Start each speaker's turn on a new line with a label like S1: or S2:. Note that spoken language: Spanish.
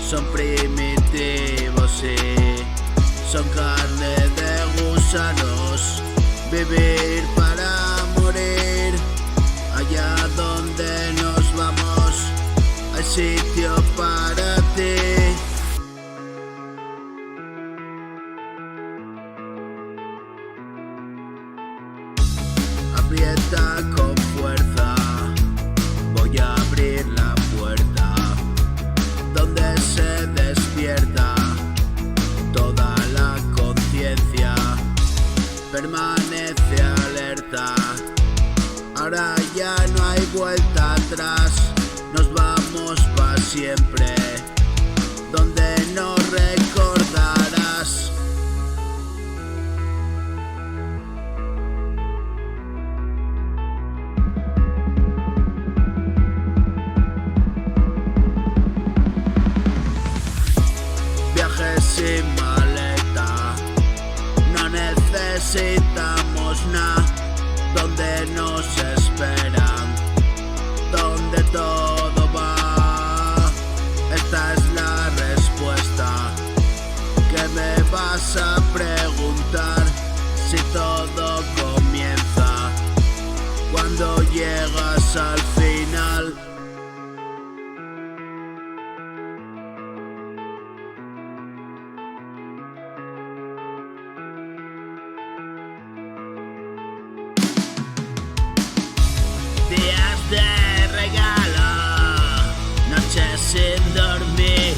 S1: son primitivos y son carne de gusanos. Vivir para morir, allá donde nos vamos, hay sitio para ti. Aprieta con fuerza, voy a abrir la puerta donde se despierta toda la conciencia. Permanece alerta, ahora ya no hay vuelta atrás, nos vamos para siempre, donde no recordarás. Viajes sin maleta, no necesitamos nada, donde nos esperan, donde todo va. Esta es la respuesta que me vas a preguntar, si todo comienza cuando llegas al final. Días de regalo, noches sin dormir,